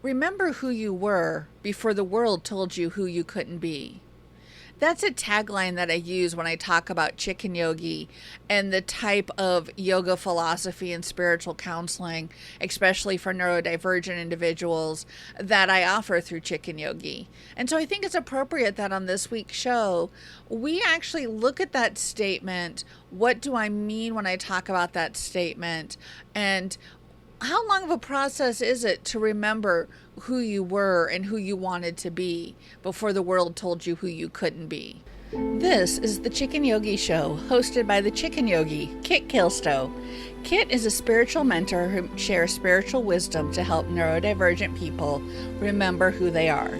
Remember who you were before the world told you who you couldn't be. That's a tagline that I use when I talk about chicken yogi and the type of yoga philosophy and spiritual counseling, especially for neurodivergent individuals, that I offer through chicken yogi. And so I think it's appropriate that on this week's show, we actually look at that statement. What do I mean when I talk about that statement? And how long of a process is it to remember who you were and who you wanted to be before the world told you who you couldn't be? This is the Chicken Yogi Show, hosted by the Chicken Yogi, Kit Kilstow. Kit is a spiritual mentor who shares spiritual wisdom to help neurodivergent people remember who they are.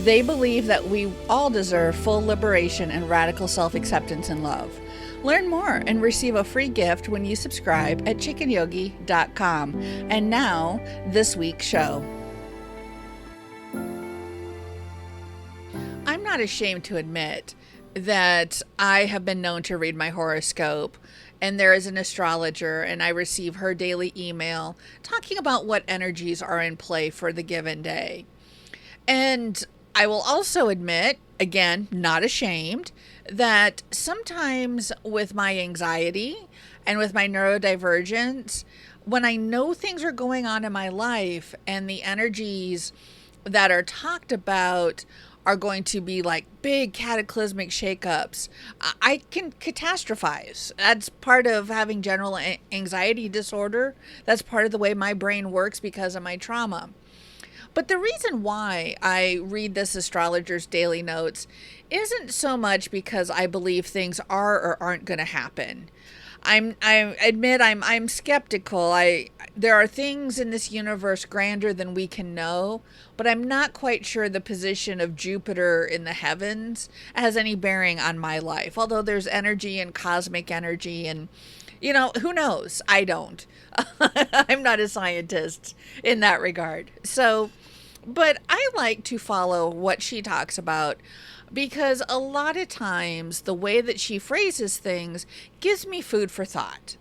They believe that we all deserve full liberation and radical self-acceptance and love. Learn more and receive a free gift when you subscribe at chickenyogi.com. And now, this week's show. I'm not ashamed to admit that I have been known to read my horoscope, and there is an astrologer, and I receive her daily email talking about what energies are in play for the given day. And I will also admit, again, not ashamed, that sometimes with my anxiety and with my neurodivergence, when I know things are going on in my life and the energies that are talked about are going to be like big cataclysmic shakeups, I can catastrophize. That's part of having general anxiety disorder. That's part of the way my brain works because of my trauma. But the reason why I read this astrologer's daily notes isn't so much because I believe things are or aren't going to happen. I admit I'm skeptical. There are things in this universe grander than we can know, but I'm not quite sure the position of Jupiter in the heavens has any bearing on my life. Although there's energy and cosmic energy and who knows? I don't. I'm not a scientist in that regard. But I like to follow what she talks about because a lot of times the way that she phrases things gives me food for thought.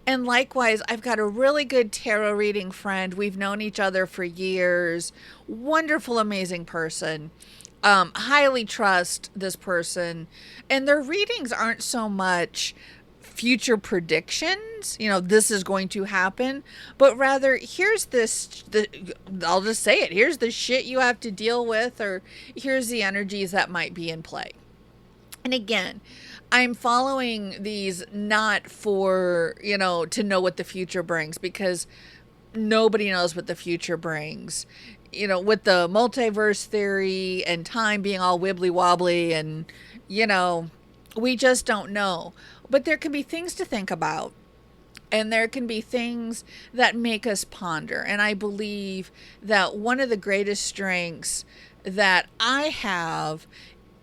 And likewise, I've got a really good tarot reading friend. We've known each other for years. Wonderful, amazing person. Highly trust this person. And their readings aren't so much future predictions, this is going to happen, but rather I'll just say it, here's the shit you have to deal with, or here's the energies that might be in play. And again, I'm following these not for, to know what the future brings, because nobody knows what the future brings. With the multiverse theory and time being all wibbly wobbly and, we just don't know. But there can be things to think about, and there can be things that make us ponder. And I believe that one of the greatest strengths that I have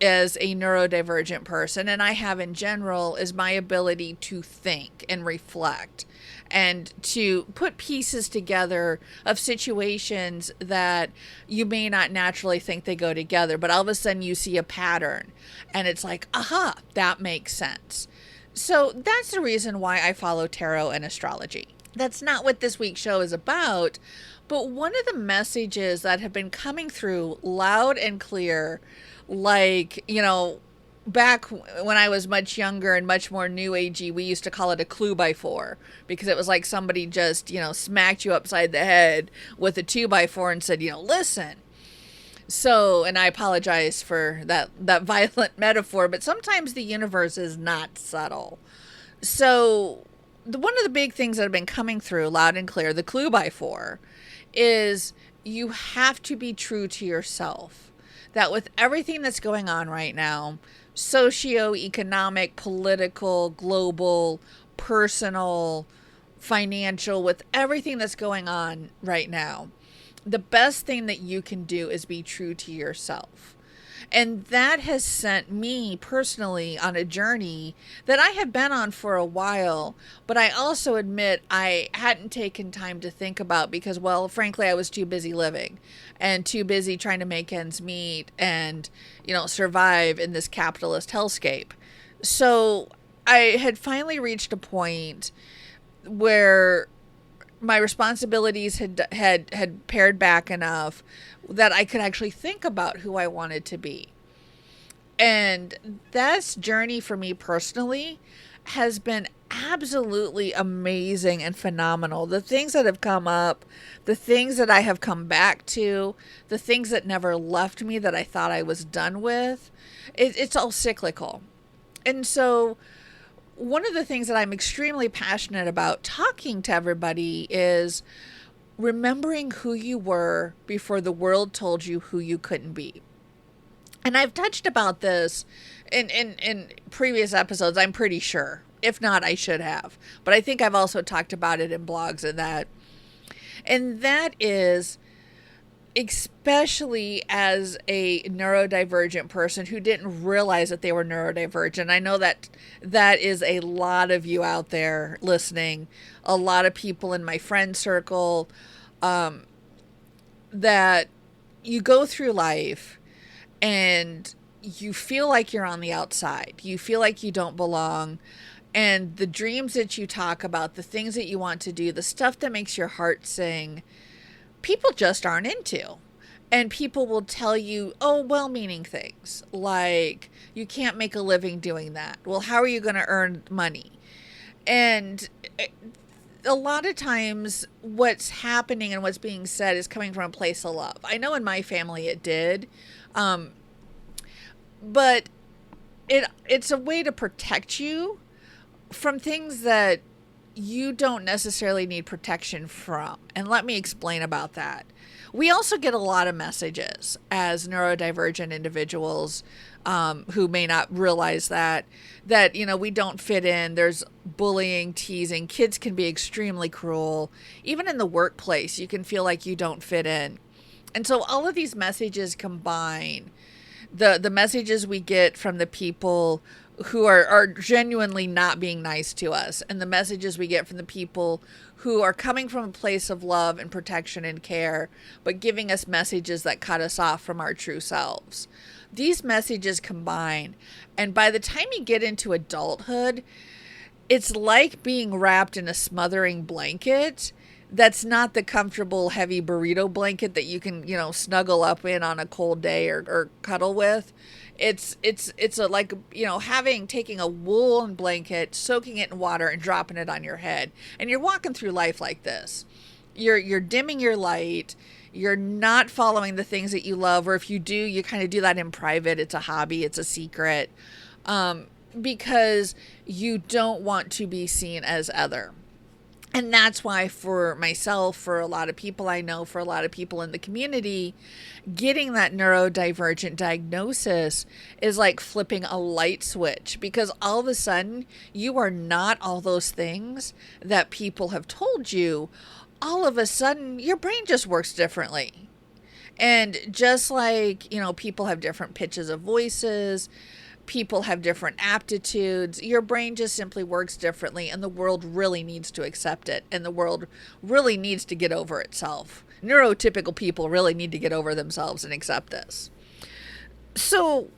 as a neurodivergent person, and I have in general, is my ability to think and reflect and to put pieces together of situations that you may not naturally think they go together, but all of a sudden you see a pattern and it's like, aha, that makes sense. So that's the reason why I follow tarot and astrology. That's not what this week's show is about, but one of the messages that have been coming through loud and clear, like, back when I was much younger and much more new agey, we used to call it a clue by four, because it was like somebody just, smacked you upside the head with a 2x4 and said, listen. So, and I apologize for that violent metaphor, but sometimes the universe is not subtle. So one of the big things that have been coming through loud and clear, the clue by four, is you have to be true to yourself. That with everything that's going on right now, socio-economic, political, global, personal, financial, with everything that's going on right now, the best thing that you can do is be true to yourself. And that has sent me personally on a journey that I have been on for a while, but I also admit I hadn't taken time to think about because, well, frankly, I was too busy living and too busy trying to make ends meet and, survive in this capitalist hellscape. So I had finally reached a point where my responsibilities had pared back enough that I could actually think about who I wanted to be. And this journey for me personally has been absolutely amazing and phenomenal. The things that have come up, the things that I have come back to, the things that never left me that I thought I was done with, it's all cyclical. And so, one of the things that I'm extremely passionate about talking to everybody is remembering who you were before the world told you who you couldn't be. And I've touched about this in previous episodes, I'm pretty sure. If not, I should have. But I think I've also talked about it in blogs and that. And that is, especially as a neurodivergent person who didn't realize that they were neurodivergent. I know that that is a lot of you out there listening, a lot of people in my friend circle, that you go through life and you feel like you're on the outside. You feel like you don't belong. And the dreams that you talk about, the things that you want to do, the stuff that makes your heart sing, people just aren't into. And people will tell you, oh, well-meaning things like, you can't make a living doing that. Well, how are you going to earn money? And a lot of times what's happening and what's being said is coming from a place of love. I know in my family it did. But it's a way to protect you from things that you don't necessarily need protection from. And let me explain about that. We also get a lot of messages as neurodivergent individuals who may not realize that, we don't fit in. There's bullying, teasing. Kids can be extremely cruel. Even in the workplace, you can feel like you don't fit in. And so all of these messages combine. The messages we get from the people who are genuinely not being nice to us, and the messages we get from the people who are coming from a place of love and protection and care, but giving us messages that cut us off from our true selves. These messages combine, and by the time you get into adulthood, it's like being wrapped in a smothering blanket that's not the comfortable, heavy burrito blanket that you can, snuggle up in on a cold day or cuddle with. It's like taking a woolen blanket, soaking it in water and dropping it on your head. And you're walking through life like this. You're dimming your light. You're not following the things that you love, or if you do, you kind of do that in private. It's a hobby. It's a secret. Because you don't want to be seen as other. And that's why for myself, for a lot of people I know, for a lot of people in the community, getting that neurodivergent diagnosis is like flipping a light switch, because all of a sudden you are not all those things that people have told you. All of a sudden your brain just works differently. And just like, people have different pitches of voices, people have different aptitudes, your brain just simply works differently, and the world really needs to accept it, and the world really needs to get over itself. Neurotypical people really need to get over themselves and accept this. So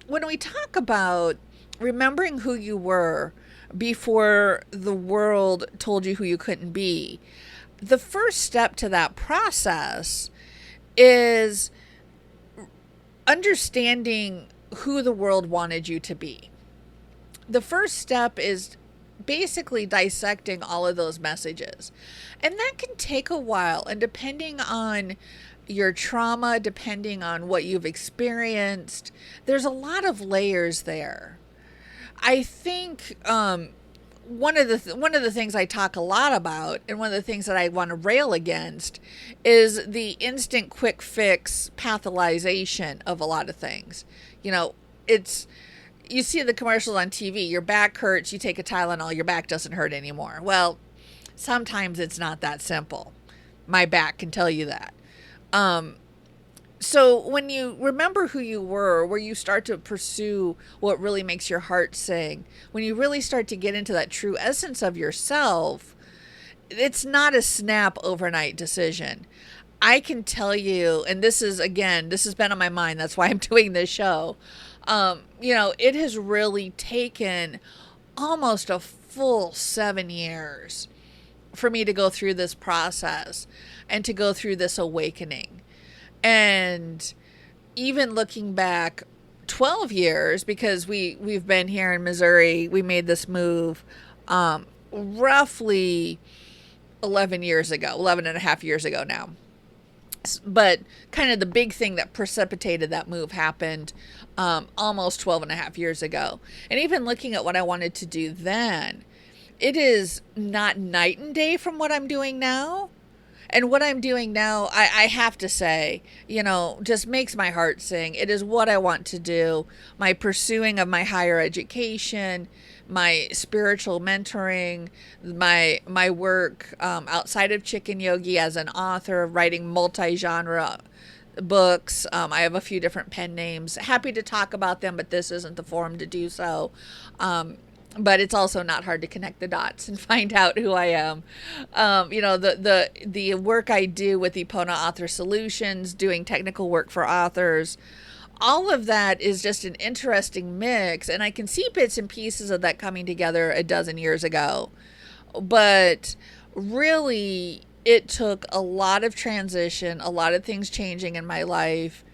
when we talk about remembering who you were before the world told you who you couldn't be, the first step to that process is understanding who the world wanted you to be. The first step is basically dissecting all of those messages. And that can take a while. And depending on your trauma, depending on what you've experienced, there's a lot of layers there. I think one of the things I talk a lot about, and one of the things that I want to rail against, is the instant quick fix pathologization of a lot of things. You see the commercials on TV, your back hurts, you take a Tylenol, your back doesn't hurt anymore. Well, sometimes it's not that simple. My back can tell you that. So when you remember who you were, where you start to pursue what really makes your heart sing, when you really start to get into that true essence of yourself, it's not a snap overnight decision. I can tell you, and this has been on my mind, that's why I'm doing this show. It has really taken almost a full 7 years for me to go through this process and to go through this awakening. And even looking back 12 years, because we've been here in Missouri, we made this move roughly 11 years ago, 11 and a half years ago now. But kind of the big thing that precipitated that move happened almost 12 and a half years ago. And even looking at what I wanted to do then, it is not night and day from what I'm doing now. And what I'm doing now, I have to say, just makes my heart sing. It is what I want to do. My pursuing of my higher education, my spiritual mentoring, my work outside of Chicken Yogi as an author, writing multi-genre books. I have a few different pen names. Happy to talk about them, but this isn't the forum to do so. But it's also not hard to connect the dots and find out who I am. The work I do with Epona Author Solutions, doing technical work for authors, all of that is just an interesting mix. And I can see bits and pieces of that coming together a dozen years ago. But really, it took a lot of transition, a lot of things changing in my life.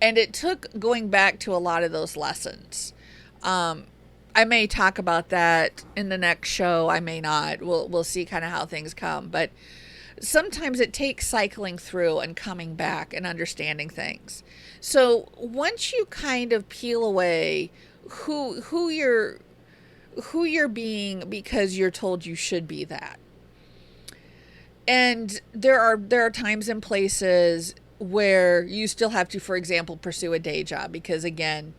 And it took going back to a lot of those lessons. I may talk about that in the next show. I may not. We'll see kind of how things come. But sometimes it takes cycling through and coming back and understanding things. So once you kind of peel away who you're being because you're told you should be that. And there are times and places where you still have to, for example, pursue a day job because, again,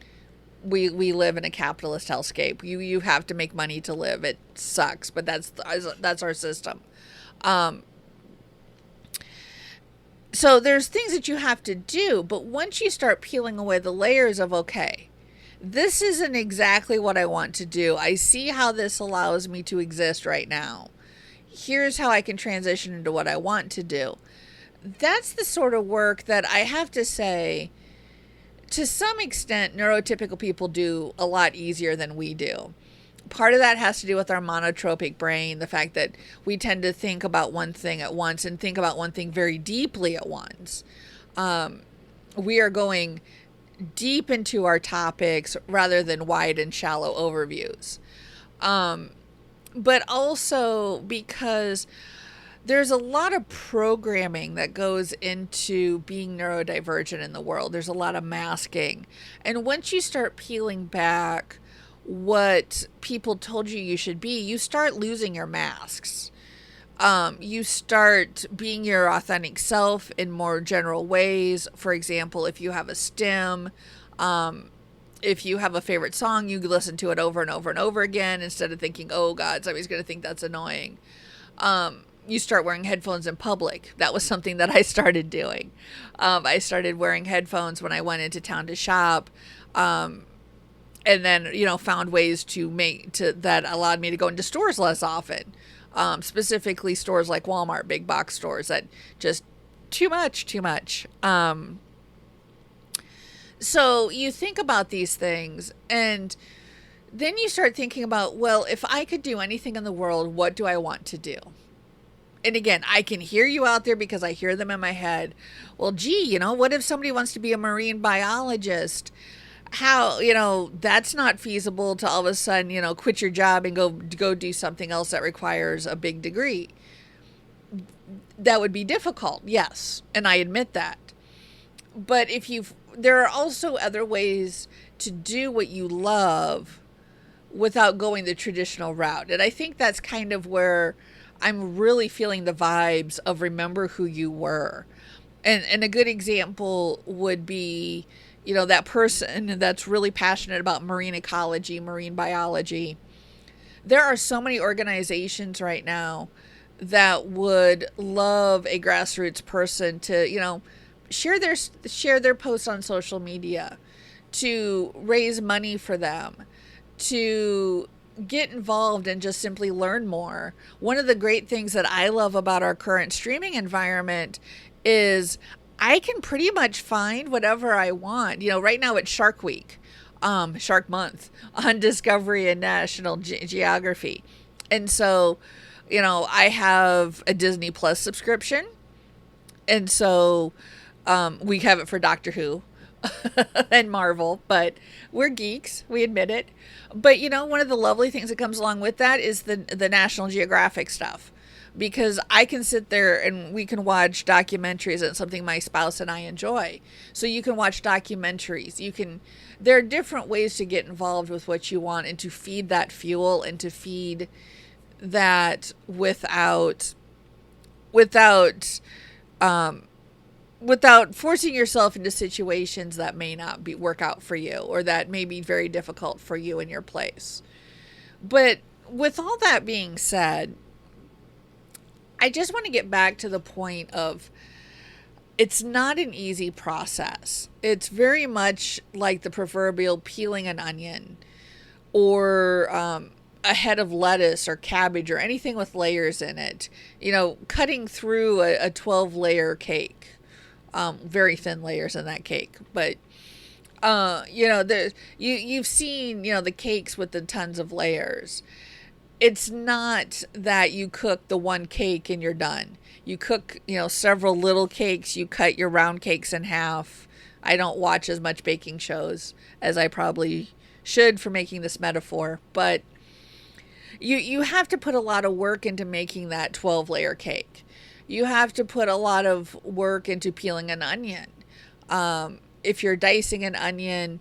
we live in a capitalist hellscape. You have to make money to live. It sucks, but that's our system. So there's things that you have to do, but once you start peeling away the layers of, okay, this isn't exactly what I want to do. I see how this allows me to exist right now. Here's how I can transition into what I want to do. That's the sort of work that I have to say, to some extent, neurotypical people do a lot easier than we do. Part of that has to do with our monotropic brain, the fact that we tend to think about one thing at once and think about one thing very deeply at once. We are going deep into our topics rather than wide and shallow overviews. But also because there's a lot of programming that goes into being neurodivergent in the world. There's a lot of masking. And once you start peeling back what people told you should be, you start losing your masks. You start being your authentic self in more general ways. For example, if you have a stim, if you have a favorite song, you listen to it over and over and over again instead of thinking, oh God, somebody's going to think that's annoying. You start wearing headphones in public. That was something that I started doing. I started wearing headphones when I went into town to shop. And then, found ways that allowed me to go into stores less often. Specifically stores like Walmart, big box stores that just too much. So you think about these things and then you start thinking about, well, if I could do anything in the world, what do I want to do? And again, I can hear you out there because I hear them in my head. Well, gee, what if somebody wants to be a marine biologist? How, that's not feasible to all of a sudden, quit your job and go do something else that requires a big degree. That would be difficult, yes, and I admit that. But there are also other ways to do what you love without going the traditional route. And I think that's kind of where I'm really feeling the vibes of remember who you were. And a good example would be, that person that's really passionate about marine ecology, marine biology. There are so many organizations right now that would love a grassroots person to, share their posts on social media, to raise money for them, to get involved and just simply learn more. One of the great things that I love about our current streaming environment is I can pretty much find whatever I want. Right now it's Shark Week, Shark Month on Discovery and National Geography. And so I have a Disney Plus subscription, and so we have it for Doctor Who and Marvel, but we're geeks, we admit it. But one of the lovely things that comes along with that is the National Geographic stuff. Because I can sit there and we can watch documentaries, and it's something my spouse and I enjoy. So you can watch documentaries. There are different ways to get involved with what you want and to feed that fuel and to feed that um, without forcing yourself into situations that may not work out for you, or that may be very difficult for you in your place. But with all that being said, I just want to get back to the point of, it's not an easy process. It's very much like the proverbial peeling an onion, or a head of lettuce or cabbage or anything with layers in it. Cutting through a 12-layer cake. Very thin layers in that cake. But, you've seen, the cakes with the tons of layers. It's not that you cook the one cake and you're done. You cook, several little cakes. You cut your round cakes in half. I don't watch as much baking shows as I probably should for making this metaphor, but you have to put a lot of work into making that 12-layer cake. You have to put a lot of work into peeling an onion. If you're dicing an onion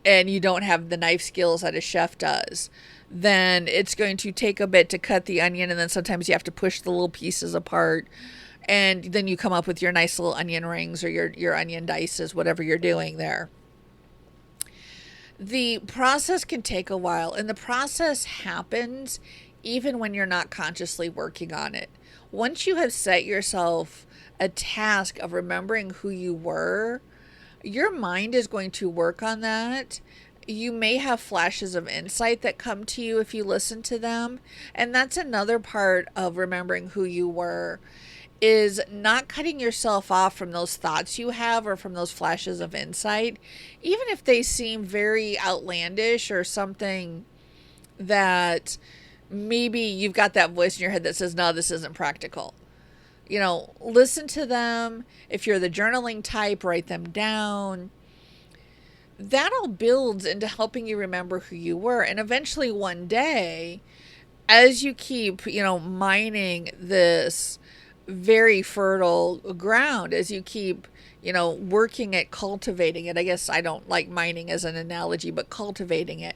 and you don't have the knife skills that a chef does, then it's going to take a bit to cut the onion, and then sometimes you have to push the little pieces apart, and then you come up with your nice little onion rings or your onion dices, whatever you're doing there. The process can take a while, and the process happens even when you're not consciously working on it. Once you have set yourself a task of remembering who you were, your mind is going to work on that. You may have flashes of insight that come to you if you listen to them. And that's another part of remembering who you were, is not cutting yourself off from those thoughts you have or from those flashes of insight, even if they seem very outlandish or something that maybe you've got that voice in your head that says, no, this isn't practical. Listen to them. If you're the journaling type, write them down. That all builds into helping you remember who you were. And eventually one day, as you keep, mining this very fertile ground, as you keep, working at cultivating it. I guess I don't like mining as an analogy, but cultivating it.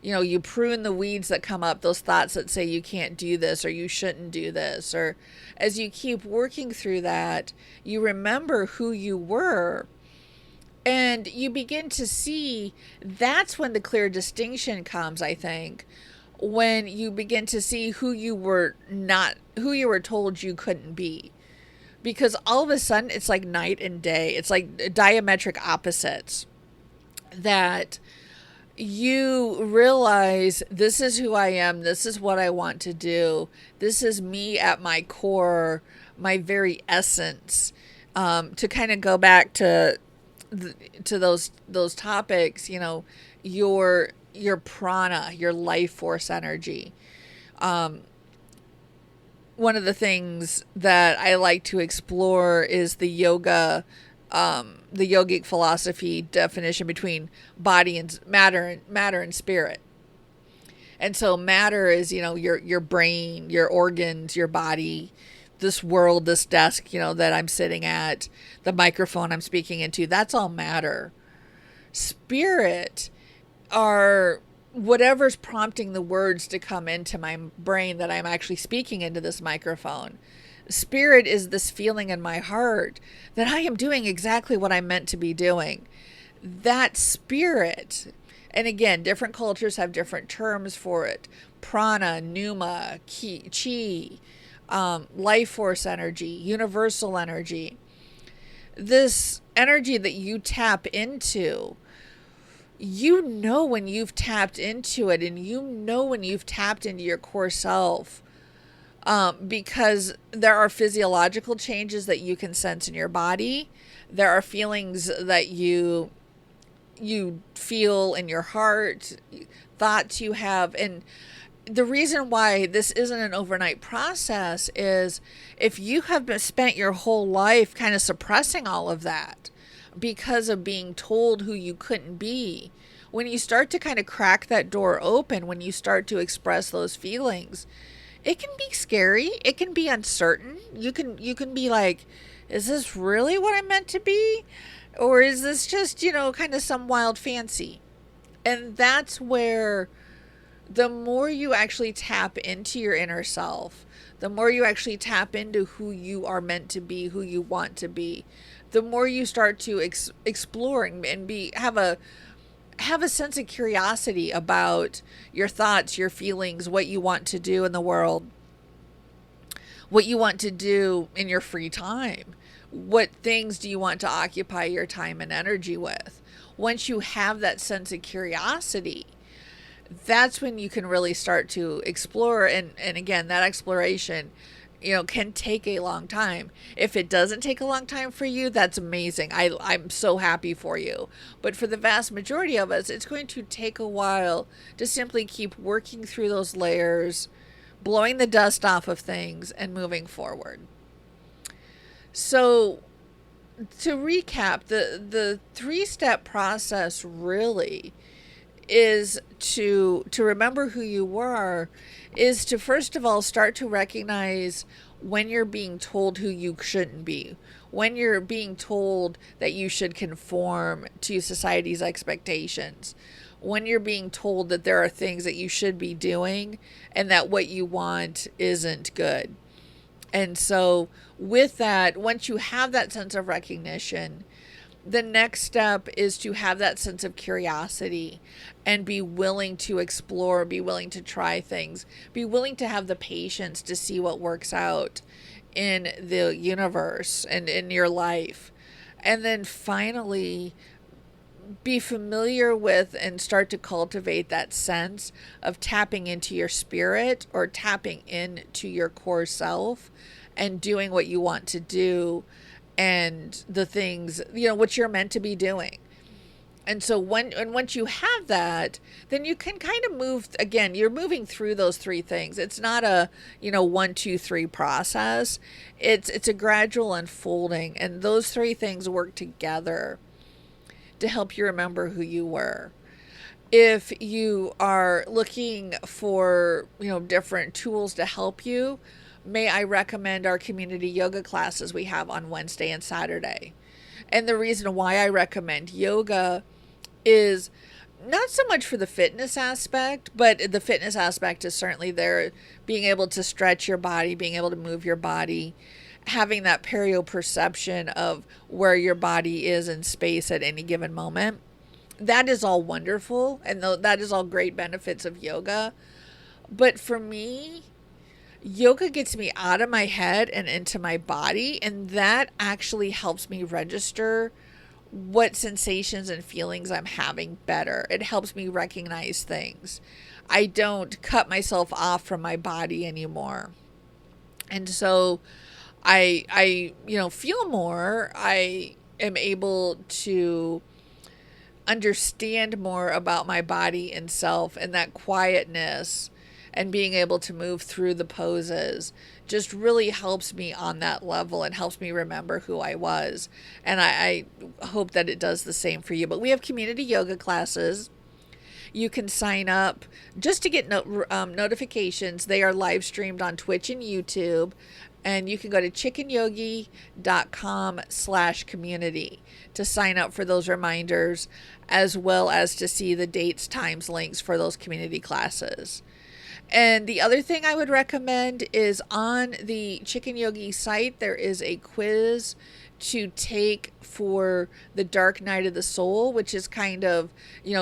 You prune the weeds that come up, those thoughts that say you can't do this or you shouldn't do this. Or as you keep working through that, you remember who you were. And you begin to see, that's when the clear distinction comes, I think, when you begin to see who you were told you couldn't be. Because all of a sudden, it's like night and day. It's like diametric opposites. That you realize, this is who I am. This is what I want to do. This is me at my core, my very essence. To kind of go back to those topics, your prana, your life force energy. One of the things that I like to explore is the yogic philosophy definition between body and matter and spirit. And so matter is, your brain, your organs, your body, this world, this desk, that I'm sitting at, the microphone I'm speaking into, that's all matter. Spirit are whatever's prompting the words to come into my brain that I'm actually speaking into this microphone. Spirit is this feeling in my heart that I am doing exactly what I'm meant to be doing. That spirit, and again, different cultures have different terms for it. Prana, pneuma, chi, life force energy, universal energy. This energy that you tap into, when you've tapped into it, and when you've tapped into your core self, because there are physiological changes that you can sense in your body. There are feelings that you feel in your heart, thoughts you have, and the reason why this isn't an overnight process is if you have spent your whole life kind of suppressing all of that because of being told who you couldn't be, when you start to kind of crack that door open, when you start to express those feelings, it can be scary. It can be uncertain. You can be like, is this really what I'm meant to be? Or is this just, kind of some wild fancy? And that's where the more you actually tap into your inner self, the more you actually tap into who you are meant to be, who you want to be, the more you start to explore and have a sense of curiosity about your thoughts, your feelings, what you want to do in the world, what you want to do in your free time. What things do you want to occupy your time and energy with? Once you have that sense of curiosity, that's when you can really start to explore. And again, that exploration, can take a long time. If it doesn't take a long time for you, that's amazing. I'm so happy for you. But for the vast majority of us, it's going to take a while to simply keep working through those layers, blowing the dust off of things, and moving forward. So to recap, the 3-step process really is to remember who you were, is to first of all start to recognize when you're being told who you shouldn't be, when you're being told that you should conform to society's expectations, when you're being told that there are things that you should be doing and that what you want isn't good. And so with that, once you have that sense of recognition, the next step is to have that sense of curiosity and be willing to explore, be willing to try things, be willing to have the patience to see what works out in the universe and in your life. And then finally, be familiar with and start to cultivate that sense of tapping into your spirit or tapping into your core self and doing what you want to do and the things, what you're meant to be doing. And so once you have that, then you can kind of move, again, you're moving through those 3 things. It's not a, 1, 2, 3 process. It's a gradual unfolding, and those 3 things work together to help you remember who you were. If you are looking for, different tools to help you, may I recommend our community yoga classes we have on Wednesday and Saturday. And the reason why I recommend yoga is not so much for the fitness aspect, but the fitness aspect is certainly there. Being able to stretch your body, being able to move your body, having that perception of where your body is in space at any given moment. That is all wonderful, and that is all great benefits of yoga. But for me, yoga gets me out of my head and into my body, and that actually helps me register what sensations and feelings I'm having better. It helps me recognize things. I don't cut myself off from my body anymore. And so I feel more. I am able to understand more about my body and self, and that quietness and being able to move through the poses just really helps me on that level and helps me remember who I was. And I hope that it does the same for you. But we have community yoga classes. You can sign up just to get notifications. They are live streamed on Twitch and YouTube. And you can go to chickenyogi.com/community to sign up for those reminders, as well as to see the dates, times, links for those community classes. And the other thing I would recommend is on the Chicken Yogi site, there is a quiz to take for the dark night of the soul, which is kind of,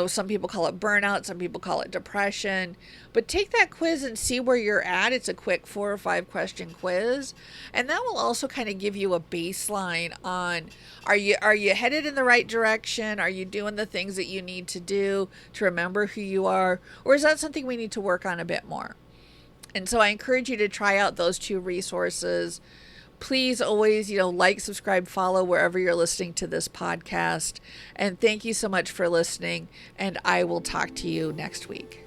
some people call it burnout, some people call it depression, but take that quiz and see where you're at. It's a quick 4 or 5 question quiz, and that will also kind of give you a baseline on, are you headed in the right direction? Are you doing the things that you need to do to remember who you are? Or is that something we need to work on a bit more? And so I encourage you to try out those 2 resources. Please always, like, subscribe, follow wherever you're listening to this podcast. And thank you so much for listening. And I will talk to you next week.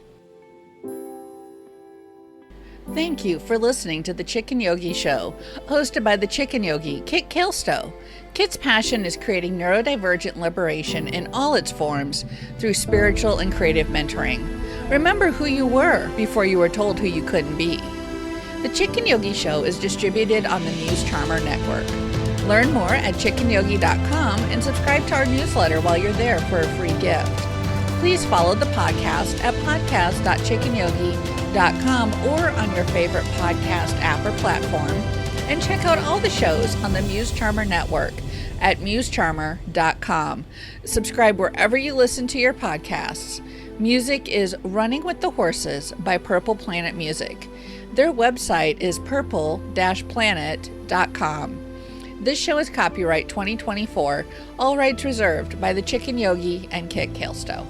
Thank you for listening to The Chicken Yogi Show, hosted by the Chicken Yogi, Kit Kaelstow. Kit's passion is creating neurodivergent liberation in all its forms through spiritual and creative mentoring. Remember who you were before you were told who you couldn't be. The Chicken Yogi Show is distributed on the Muse Charmer Network. Learn more at chickenyogi.com and subscribe to our newsletter while you're there for a free gift. Please follow the podcast at podcast.chickenyogi.com or on your favorite podcast app or platform, and check out all the shows on the Muse Charmer Network at musecharmer.com. Subscribe wherever you listen to your podcasts. Music is Running with the Horses by Purple Planet Music. Their website is purple-planet.com. This show is copyright 2024, all rights reserved by the Chicken Yogi and Kit Kaelstow.